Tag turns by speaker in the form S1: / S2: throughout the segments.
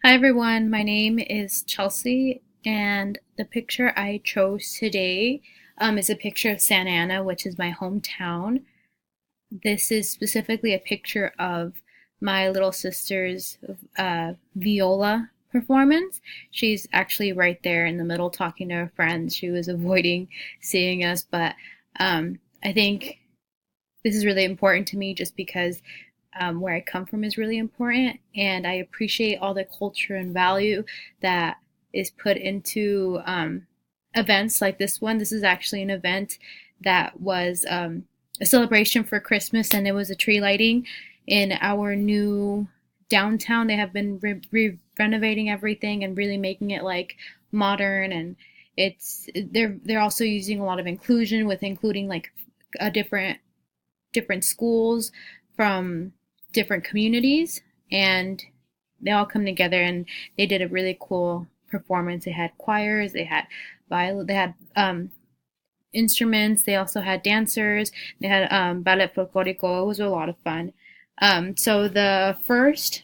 S1: Hi everyone, my name is Chelsea, and the picture I chose today is a picture of Santa Ana, which is my hometown. This is specifically a picture of my little sister's viola performance. She's actually right there in the middle talking to her friends. She was avoiding seeing us, but I think this is really important to me just because where I come from is really important, and I appreciate all the culture and value that is put into events like this one. This is actually an event that was a celebration for Christmas, and it was a tree lighting in our new downtown. They have been renovating everything and really making it like modern, and they're also using a lot of inclusion with including like a different schools from different communities, and they all come together and they did a really cool performance. They had choirs, they had they had instruments, they also had dancers, they had ballet folklorico. It was a lot of fun. So the first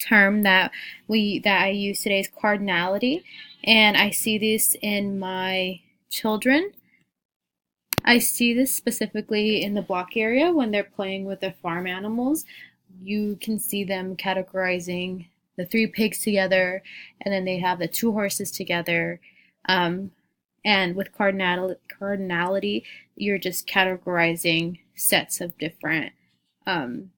S1: term that I use today is cardinality, and I see this in my children. I see this specifically in the block area when they're playing with their farm animals. You can see them categorizing the three pigs together, and then they have the two horses together. Um, and with cardinality, you're just categorizing sets of um,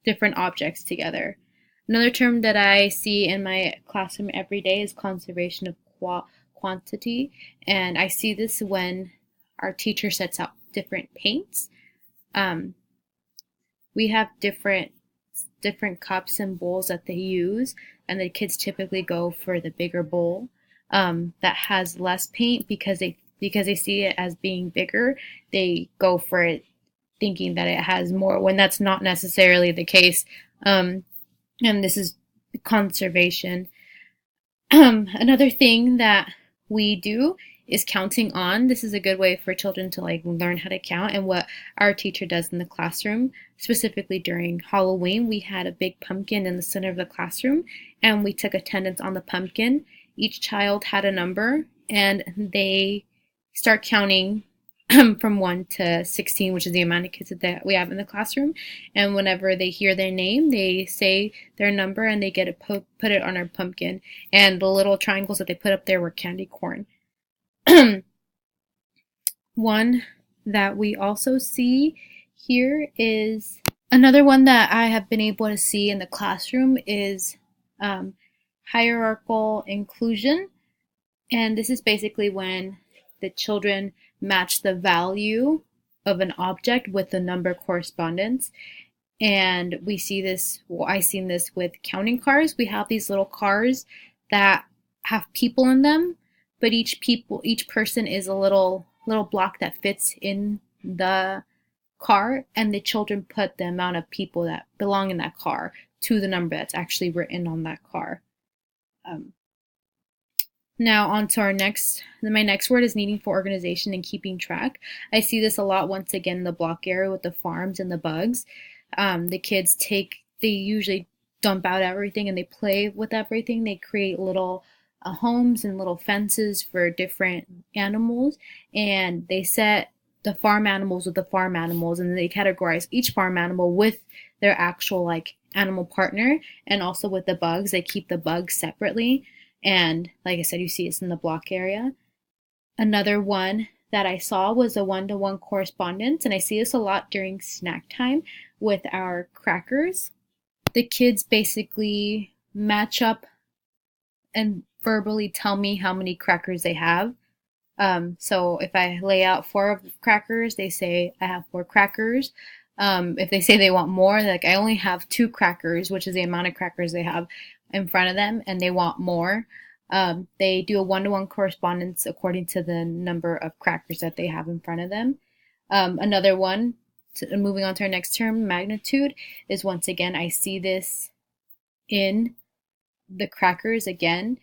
S1: different objects together. Another term that I see in my classroom every day is conservation of quantity, and I see this when our teacher sets out different paints. Um, we have different cups and bowls that they use, and the kids typically go for the bigger bowl that has less paint because they see it as being bigger. They go for it thinking that it has more when that's not necessarily the case. Um, and this is conservation. Another thing that we do is counting on. This is a good way for children to like learn how to count, and what our teacher does in the classroom, specifically during Halloween, we had a big pumpkin in the center of the classroom, and we took attendance on the pumpkin. Each child had a number, and they start counting from 1 to 16, which is the amount of kids that we have in the classroom. And whenever they hear their name, they say their number and they get to put it on our pumpkin. And the little triangles that they put up there were candy corn. One that we also see here is another one that I have been able to see in the classroom is um, hierarchical inclusion. And this is basically when the children match the value of an object with the number correspondence. And we see this, well, I've seen this with counting cars. We have these little cars that have people in them, but each person is a little block that fits in the car, and the children put the amount of people that belong in that car to the number that's actually written on that car. Um, Now on to my next word is needing for organization and keeping track. I see this a lot once again in the block area with the farms and the bugs. The kids they usually dump out everything and they play with everything. They create little homes and little fences for different animals, and they set the farm animals with the farm animals, and they categorize each farm animal with their actual like animal partner, and also with the bugs, they keep the bugs separately. And like I said, you see this in the block area. Another one that I saw was a one-to-one correspondence, and I see this a lot during snack time with our crackers. The kids basically match up and verbally tell me how many crackers they have. So if I lay out four crackers, they say I have four crackers. If they say they want more, like I only have two crackers, which is the amount of crackers they have in front of them, and they want more. They do a one-to-one correspondence according to the number of crackers that they have in front of them. Another one, moving on to our next term, magnitude, is once again, I see this in the crackers again.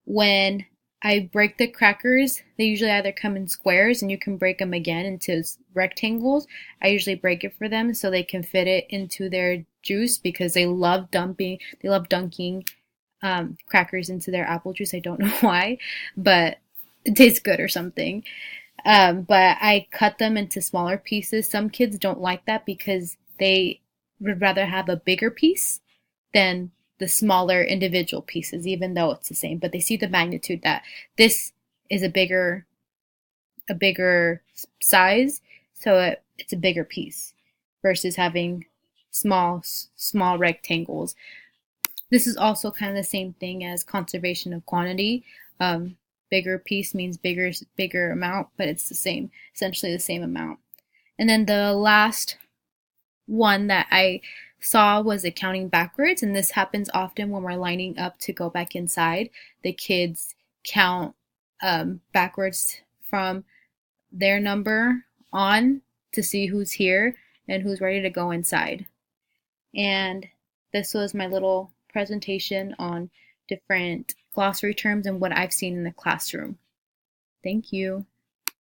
S1: When I break the crackers, they usually either come in squares and you can break them again into rectangles. I usually break it for them so they can fit it into their juice because they love dunking crackers into their apple juice. I don't know why, but it tastes good or something. But I cut them into smaller pieces. Some kids don't like that because they would rather have a bigger piece than the smaller individual pieces, even though it's the same. But they see the magnitude that this is a bigger size, so it's a bigger piece versus having small rectangles. This is also kind of the same thing as conservation of quantity. Bigger piece means bigger amount, but it's the same, essentially the same amount. And then the last one that I saw was accounting backwards, and this happens often when we're lining up to go back inside. The kids count backwards from their number on to see who's here and who's ready to go inside. And this was my little presentation on different glossary terms and what I've seen in the classroom. Thank you.